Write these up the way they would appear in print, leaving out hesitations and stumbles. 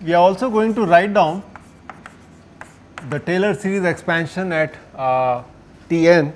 we are also going to write down the Taylor series expansion at Tn,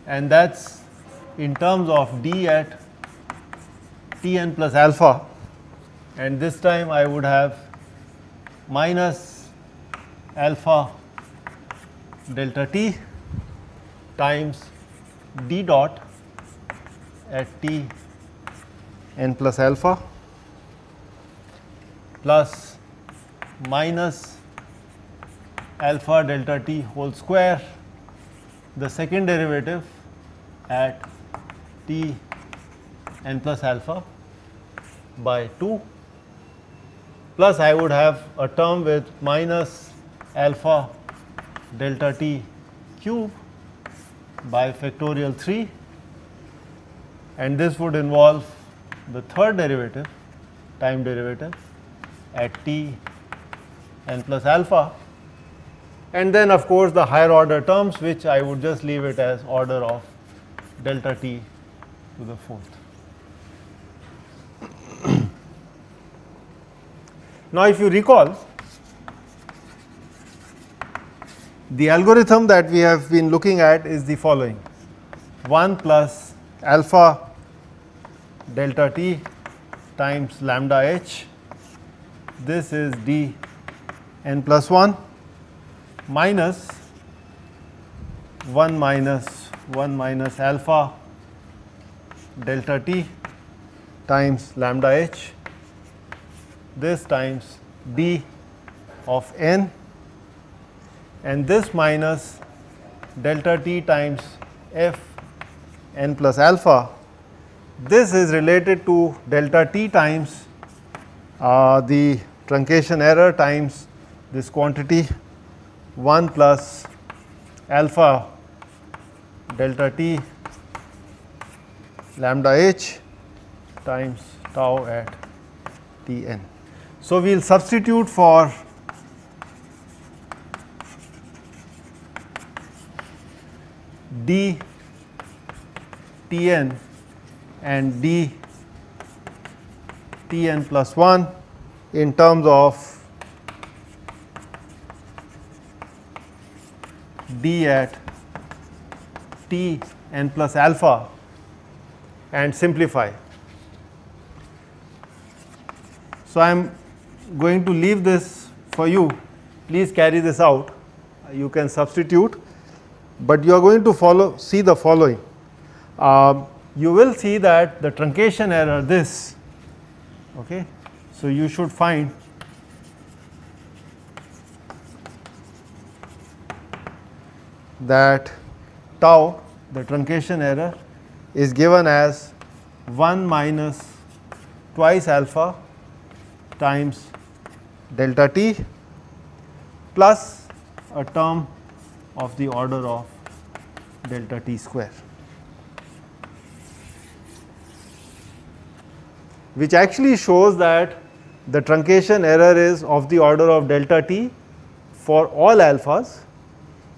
and that is in terms of d at Tn plus alpha, and this time I would have minus alpha delta t times d dot at T n plus alpha plus minus alpha delta t whole square, the second derivative at T n plus alpha by 2, plus I would have a term with minus alpha delta t cube by factorial 3, and this would involve the third derivative, time derivative at T n plus alpha, and then of course the higher order terms, which I would just leave it as order of delta t to the fourth. Now, if you recall, the algorithm that we have been looking at is the following: 1 plus alpha delta t times lambda h, this is d n plus 1, minus 1 minus alpha delta t times lambda h, this times d of n, and this minus delta t times f n plus alpha, this is related to delta t times the truncation error times this quantity 1 plus alpha delta t lambda h times tau at T n. So, we will substitute for d T n and d T n plus 1 in terms of d at T n plus alpha and simplify. So, I am going to leave this for you, please carry this out, you can substitute, but you are going to see the following. You will see that the truncation error this, okay. So, you should find that tau, the truncation error, is given as 1 minus twice alpha times delta t plus a term of the order of delta t square, which actually shows that the truncation error is of the order of delta t for all alphas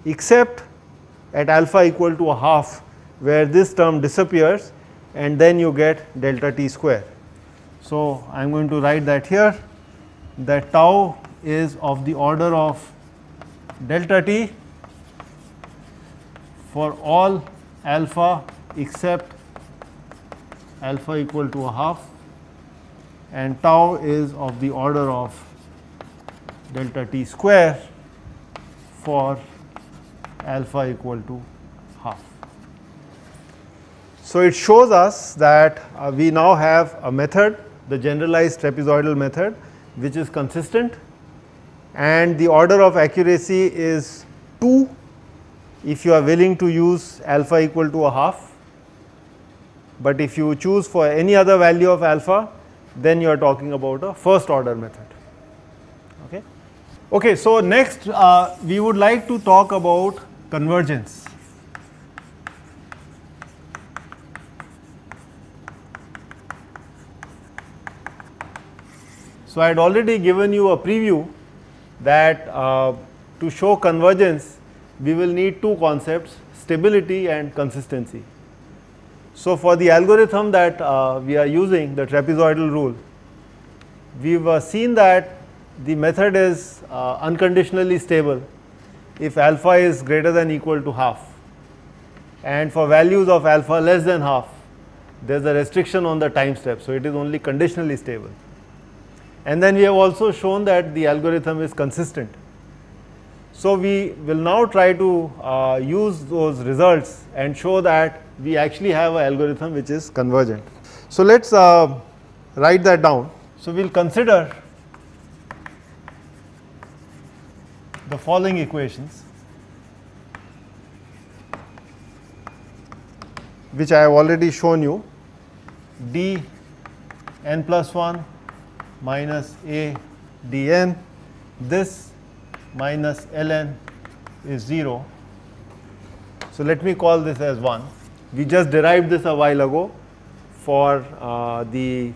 except at alpha equal to a half, where this term disappears and then you get delta t square. So, I am going to write that here, that tau is of the order of delta t for all alpha except alpha equal to a half, and tau is of the order of delta t square for alpha equal to half. So, it shows us that we now have a method, the generalized trapezoidal method, which is consistent, and the order of accuracy is 2 if you are willing to use alpha equal to a half, but if you choose for any other value of alpha, then you are talking about a first order method. Okay. Okay, so next we would like to talk about convergence. So, I had already given you a preview that to show convergence we will need two concepts, stability and consistency. So, for the algorithm that we are using, the trapezoidal rule, we have seen that the method is unconditionally stable if alpha is greater than equal to half, and for values of alpha less than half there is a restriction on the time step, so it is only conditionally stable. And then we have also shown that the algorithm is consistent. So we will now try to use those results and show that we actually have an algorithm which is convergent. So let's write that down. So we'll consider the following equations, which I have already shown you: d n plus 1 minus a dn, this minus ln is 0. So let me call this as 1. We just derived this a while ago for the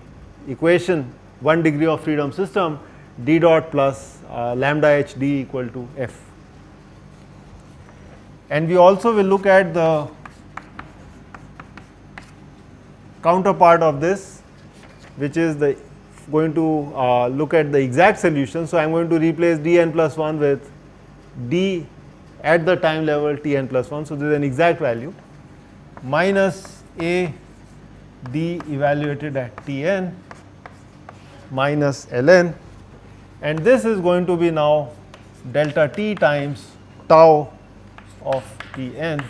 equation 1 degree of freedom system, d dot plus lambda h d equal to f. And we also will look at the counterpart of this, which is the going to look at the exact solution. So I am going to replace dn plus 1 with d at the time level tn plus 1. So this is an exact value minus a d evaluated at tn minus ln, and this is going to be now delta t times tau of tn,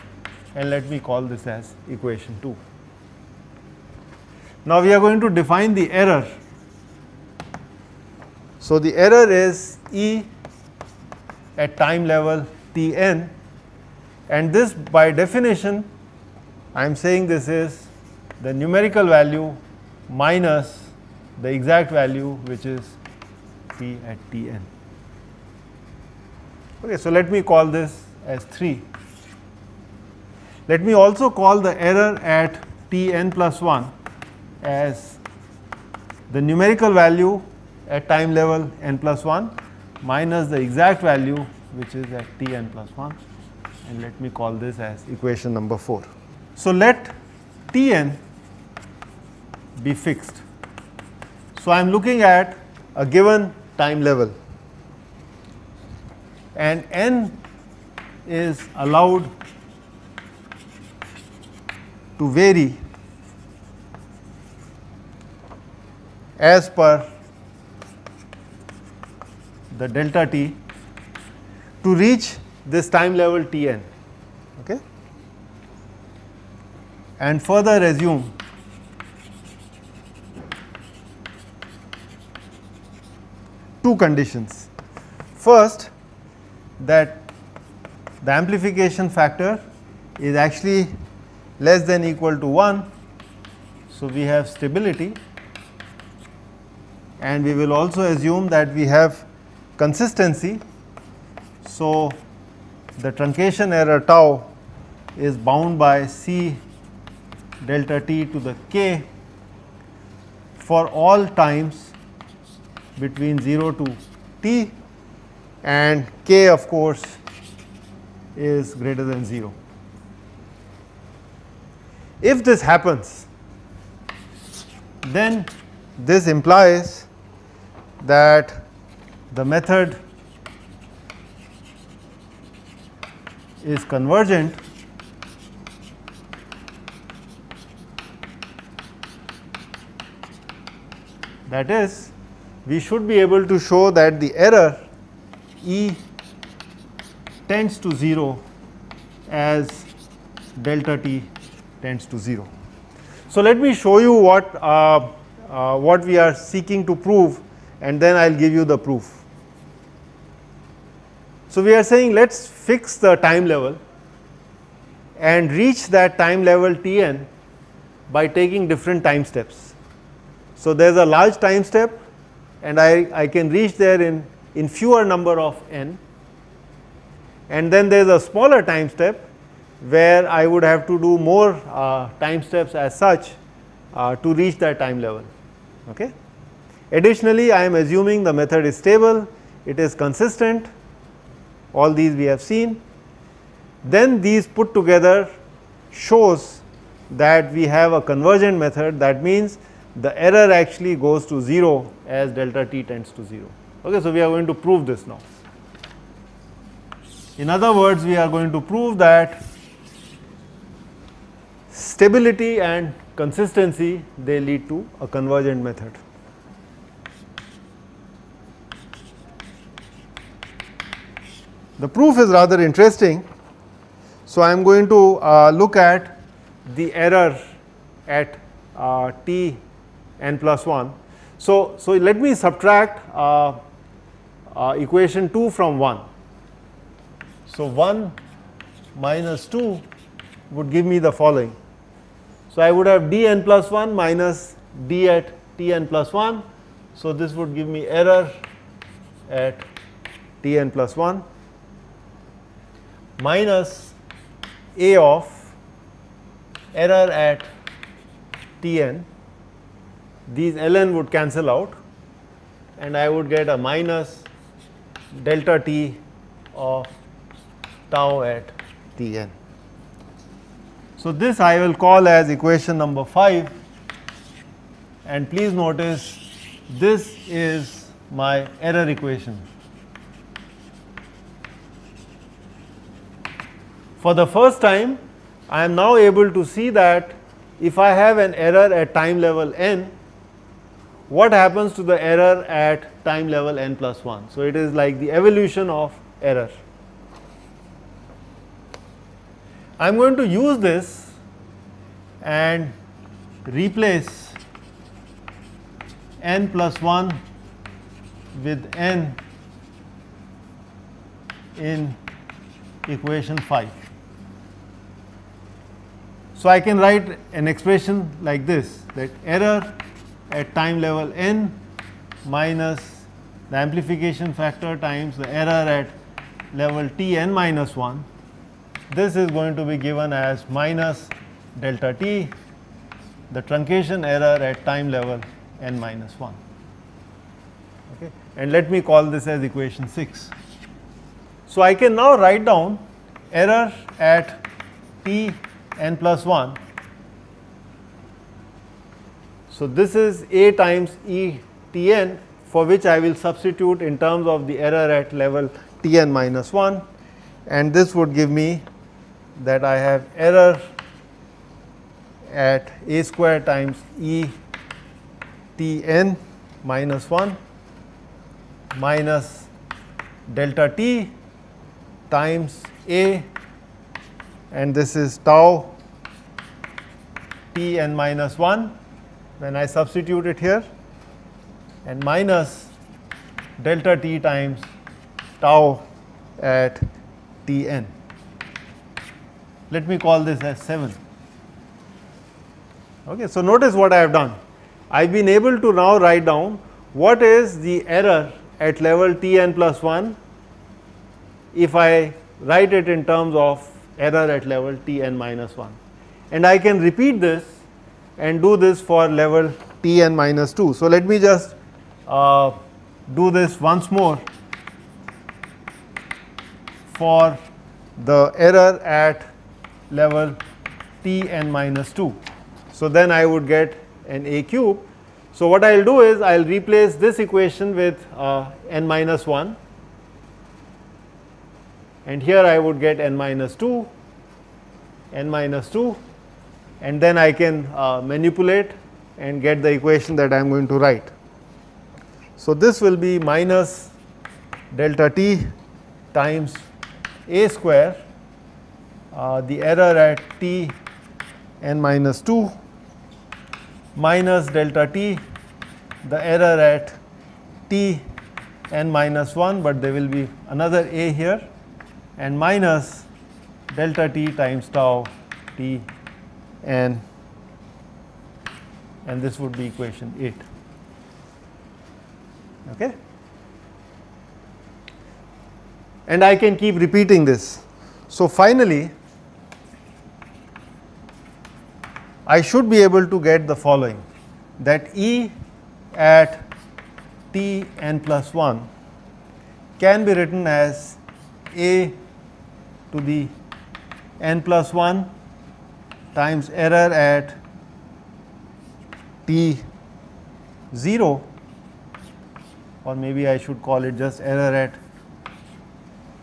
and let me call this as equation 2. Now we are going to define the error. So the error is E at time level Tn, and this by definition I am saying this is the numerical value minus the exact value, which is T at Tn. Okay, so let me call this as 3. Let me also call the error at Tn plus 1 as the numerical value at time level n plus 1 minus the exact value, which is at Tn plus 1, and let me call this as equation number 4. So let Tn be fixed. So I am looking at a given time level, and n is allowed to vary as per the delta t to reach this time level Tn, okay? And further assume two conditions. First, that the amplification factor is actually less than equal to 1, so we have stability, and we will also assume that we have consistency. So the truncation error tau is bound by C delta t to the k for all times between 0 to t, and k of course is greater than 0. If this happens, then this implies that the method is convergent that is, we should be able to show that the error E tends to 0 as delta t tends to 0. So let me show you what we are seeking to prove, and then I will give you the proof. So we are saying let us fix the time level and reach that time level Tn by taking different time steps. So there is a large time step, and I can reach there in fewer number of n, and then there is a smaller time step where I would have to do more time steps as such to reach that time level. Okay. Additionally, I am assuming the method is stable, it is consistent, all these we have seen. Then these put together shows that we have a convergent method. That means the error actually goes to 0 as delta t tends to 0. Okay, so we are going to prove this now. In other words, we are going to prove that stability and consistency, they lead to a convergent method. The proof is rather interesting. So, I am going to look at the error at t n plus 1. So let me subtract equation 2 from 1. So, 1 minus 2 would give me the following. So, I would have d n plus 1 minus d at t n plus 1. So, this would give me error at t n plus 1 minus a of error at t n. These ln would cancel out and I would get a minus delta t of tau at t n. So, this I will call as equation number 5, and please notice this is my error equation. For the first time, I am now able to see that if I have an error at time level n, what happens to the error at time level n plus 1. So, it is like the evolution of error. I am going to use this and replace n plus 1 with n in equation 5. So, I can write an expression like this, that error at time level n minus the amplification factor times the error at level t n minus 1. This is going to be given as minus delta t, the truncation error at time level n minus 1. Okay. And let me call this as equation 6. So, I can now write down error at t n plus 1. So, this is a times e t n, for which I will substitute in terms of the error at level t n minus 1, and this would give me that I have error at a square times e t n minus 1 minus delta t times a, and this is tau t n minus 1 when I substitute it here, and minus delta t times tau at t n. Let me call this as 7. Okay. So, notice what I have done. I have been able to now write down what is the error at level t n plus 1 if I write it in terms of error at level t n minus 1, and I can repeat this and do this for level t n minus 2. So, let me just do this once more for the error at level t n minus 2. So, then I would get an a cube. So, what I will do is I will replace this equation with n minus 1, and here I would get n minus 2, and then I can manipulate and get the equation that I am going to write. So, this will be minus delta t times a square, the error at t n minus 2, minus delta t, the error at t n minus 1, but there will be another a here, and minus delta t times tau t n, and this would be equation 8. Okay. And I can keep repeating this. So, finally, I should be able to get the following, that E at t n plus 1 can be written as a to the n plus 1 times error at t 0 or maybe I should call it just error at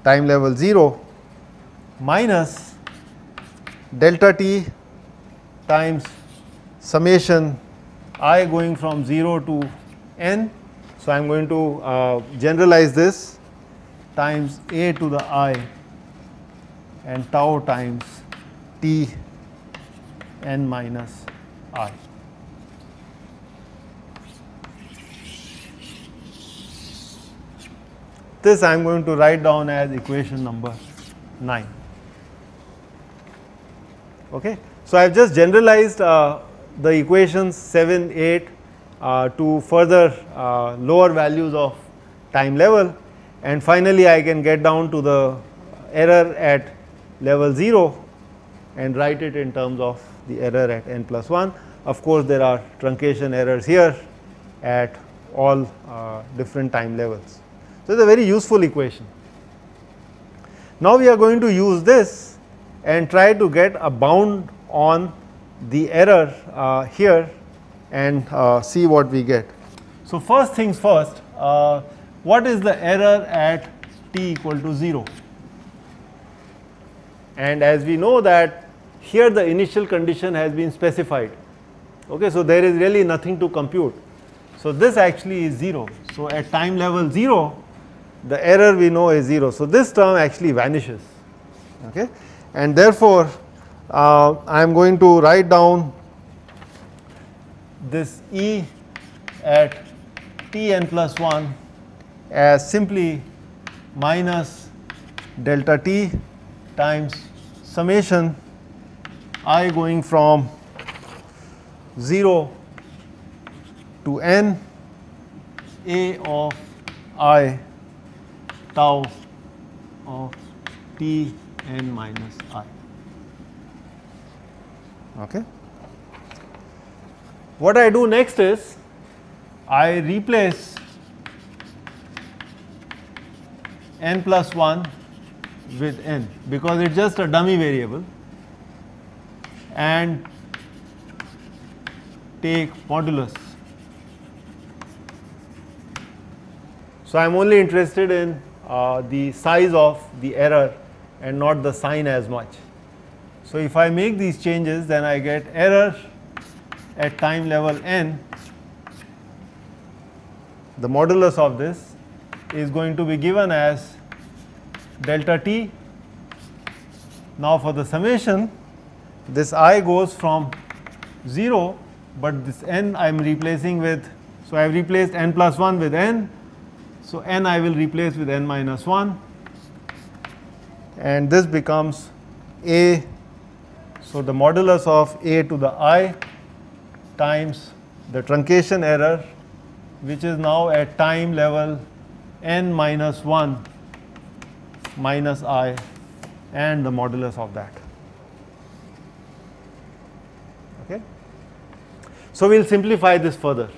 time level 0, minus delta t times summation I going from 0 to n. So, I am going to generalize this times a to the I and tau times t n minus I. This I am going to write down as equation number 9. Okay. So, I have just generalized the equations 7, 8 to further lower values of time level, and finally, I can get down to the error at level 0 and write it in terms of the error at n plus 1. Of course, there are truncation errors here at all different time levels. So, it is a very useful equation. Now, we are going to use this and try to get a bound on the error here and see what we get. So, first things first, what is the error at t equal to 0? And as we know that here the initial condition has been specified. Okay, so, there is really nothing to compute. So, this actually is 0. So, at time level 0, the error we know is 0. So, this term actually vanishes, okay? And therefore, I am going to write down this E at t n plus 1 as simply minus delta t times summation I going from 0 to n a of I tau of t n minus I. Okay. What I do next is I replace n plus 1 with n, because it is just a dummy variable, and take modulus. So, I am only interested in the size of the error and not the sign as much. So, if I make these changes, then I get error at time level n. The modulus of this is going to be given as delta t. Now, for the summation, this I goes from 0, but this n I am replacing with, so I have replaced n plus 1 with n. So, n I will replace with n minus 1, and this becomes a. So, the modulus of a to the I times the truncation error, which is now at time level n minus 1 minus I, and the modulus of that. Okay. So, we will simplify this further.